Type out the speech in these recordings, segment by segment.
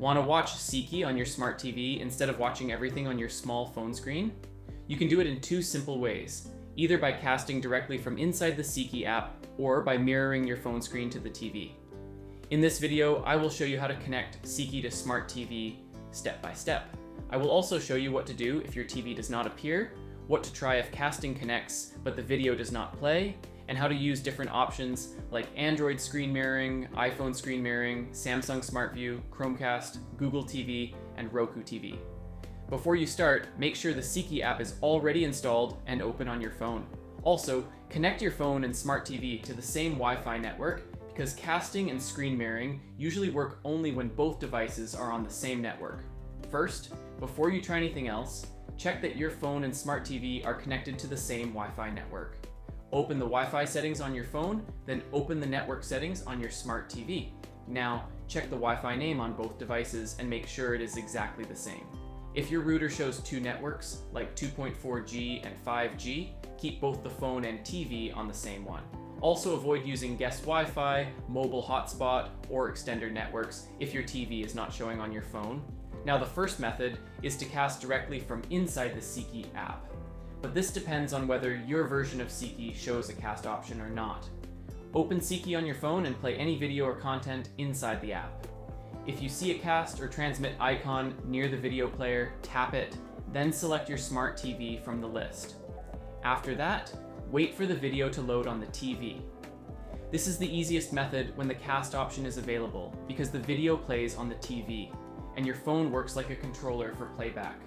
Want to watch Seekee on your smart TV instead of watching everything on your small phone screen? You can do it in two simple ways, either by casting directly from inside the Seekee app or by mirroring your phone screen to the TV. In this video, I will show you how to connect Seekee to smart TV step by step. I will also show you what to do if your TV does not appear, what to try if casting connects but the video does not play, and how to use different options like Android screen mirroring, iPhone screen mirroring, Samsung Smart View, Chromecast, Google TV, and Roku TV. Before you start, make sure the Seekee app is already installed and open on your phone. Also, connect your phone and smart TV to the same Wi-Fi network because casting and screen mirroring usually work only when both devices are on the same network. First, before you try anything else, check that your phone and smart TV are connected to the same Wi-Fi network. Open the Wi-Fi settings on your phone, then open the network settings on your smart TV. Now, check the Wi-Fi name on both devices and make sure it is exactly the same. If your router shows two networks, like 2.4G and 5G, keep both the phone and TV on the same one. Also avoid using guest Wi-Fi, mobile hotspot, or extender networks if your TV is not showing on your phone. Now, the first method is to cast directly from inside the Seekee app. But this depends on whether your version of Seekee shows a cast option or not. Open Seekee on your phone and play any video or content inside the app. If you see a cast or transmit icon near the video player, tap it, then select your smart TV from the list. After that, wait for the video to load on the TV. This is the easiest method when the cast option is available because the video plays on the TV, and your phone works like a controller for playback.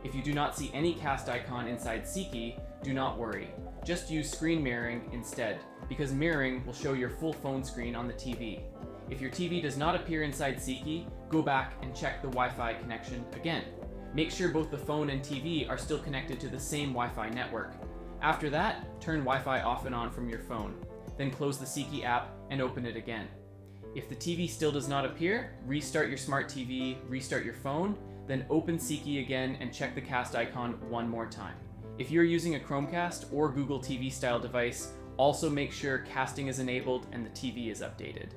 If you do not see any cast icon inside Seekee, do not worry. Just use screen mirroring instead, because mirroring will show your full phone screen on the TV. If your TV does not appear inside Seekee, go back and check the Wi-Fi connection again. Make sure both the phone and TV are still connected to the same Wi-Fi network. After that, turn Wi-Fi off and on from your phone. Then close the Seekee app and open it again. If the TV still does not appear, restart your smart TV, restart your phone, then open Seekee again and check the cast icon one more time. If you're using a Chromecast or Google TV style device, also make sure casting is enabled and the TV is updated.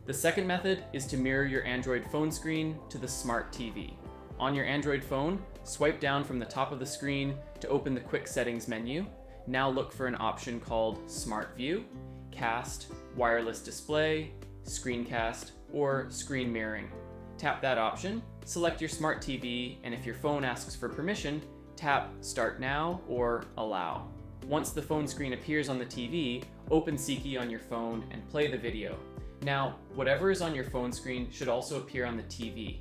The second method is to mirror your Android phone screen to the smart TV. On your Android phone, swipe down from the top of the screen to open the quick settings menu. Now look for an option called Smart View, Cast, Wireless Display, Screencast, or Screen Mirroring. Tap that option, select your smart TV, and if your phone asks for permission, tap Start Now or Allow. Once the phone screen appears on the TV, open Seekee on your phone and play the video. Now, whatever is on your phone screen should also appear on the TV.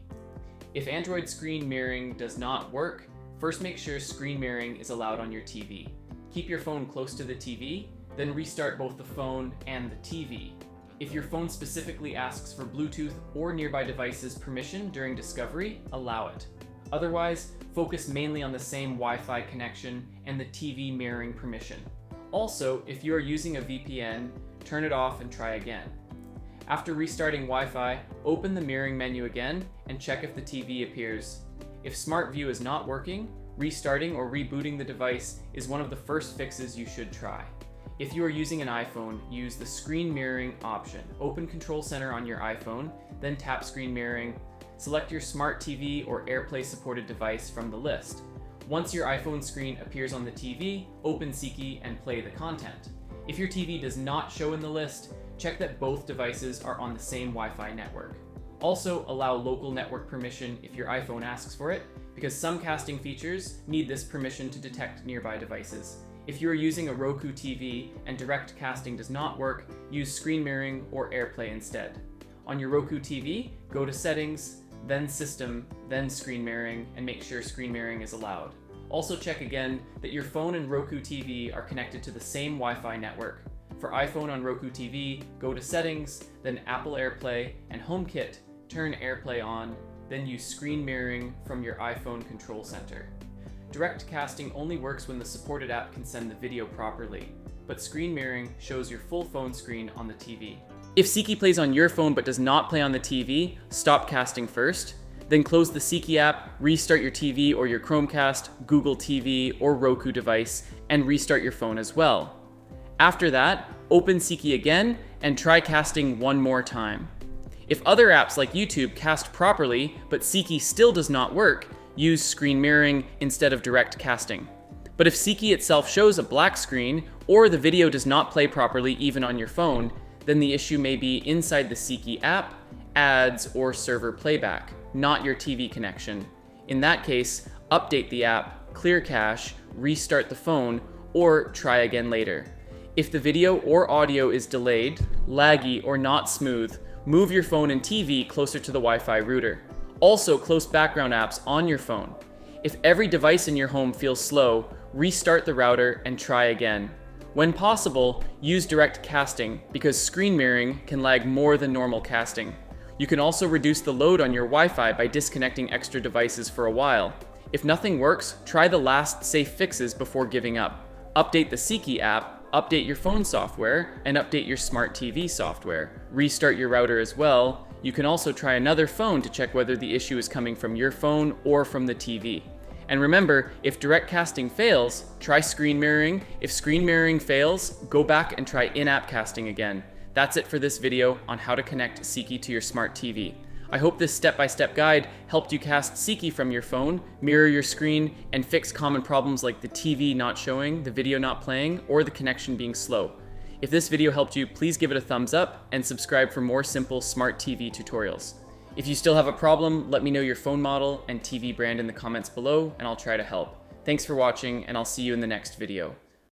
If Android screen mirroring does not work, first make sure screen mirroring is allowed on your TV. Keep your phone close to the TV, then restart both the phone and the TV. If your phone specifically asks for Bluetooth or nearby devices permission during discovery, allow it. Otherwise, focus mainly on the same Wi-Fi connection and the TV mirroring permission. Also, if you are using a VPN, turn it off and try again. After restarting Wi-Fi, open the mirroring menu again and check if the TV appears. If Smart View is not working, restarting or rebooting the device is one of the first fixes you should try. If you are using an iPhone, use the screen mirroring option. Open Control Center on your iPhone, then tap screen mirroring. Select your smart TV or AirPlay supported device from the list. Once your iPhone screen appears on the TV, open Seekee and play the content. If your TV does not show in the list, check that both devices are on the same Wi-Fi network. Also, allow local network permission if your iPhone asks for it, because some casting features need this permission to detect nearby devices. If you are using a Roku TV and direct casting does not work, use screen mirroring or AirPlay instead. On your Roku TV, go to Settings, then System, then Screen Mirroring, and make sure screen mirroring is allowed. Also check again that your phone and Roku TV are connected to the same Wi-Fi network. For iPhone on Roku TV, go to Settings, then Apple AirPlay, and HomeKit, turn AirPlay on, then use screen mirroring from your iPhone control center. Direct casting only works when the supported app can send the video properly, but screen mirroring shows your full phone screen on the TV. If Seekee plays on your phone but does not play on the TV, stop casting first, then close the Seekee app, restart your TV or your Chromecast, Google TV, or Roku device, and restart your phone as well. After that, open Seekee again and try casting one more time. If other apps like YouTube cast properly, but Seekee still does not work, use screen mirroring instead of direct casting. But if Seekee itself shows a black screen, or the video does not play properly even on your phone, then the issue may be inside the Seekee app, ads, or server playback, not your TV connection. In that case, update the app, clear cache, restart the phone, or try again later. If the video or audio is delayed, laggy, or not smooth, move your phone and TV closer to the Wi-Fi router. Also, close background apps on your phone. If every device in your home feels slow, restart the router and try again. When possible, use direct casting because screen mirroring can lag more than normal casting. You can also reduce the load on your Wi-Fi by disconnecting extra devices for a while. If nothing works, try the last safe fixes before giving up. Update the Seekee app, update your phone software, and update your smart TV software. Restart your router as well. You can also try another phone to check whether the issue is coming from your phone or from the TV. And remember, if direct casting fails, try screen mirroring. If screen mirroring fails, go back and try in-app casting again. That's it for this video on how to connect Seekee to your smart TV. I hope this step-by-step guide helped you cast Seekee from your phone, mirror your screen, and fix common problems like the TV not showing, the video not playing, or the connection being slow. If this video helped you, please give it a thumbs up and subscribe for more simple smart TV tutorials. If you still have a problem, let me know your phone model and TV brand in the comments below, and I'll try to help. Thanks for watching, and I'll see you in the next video.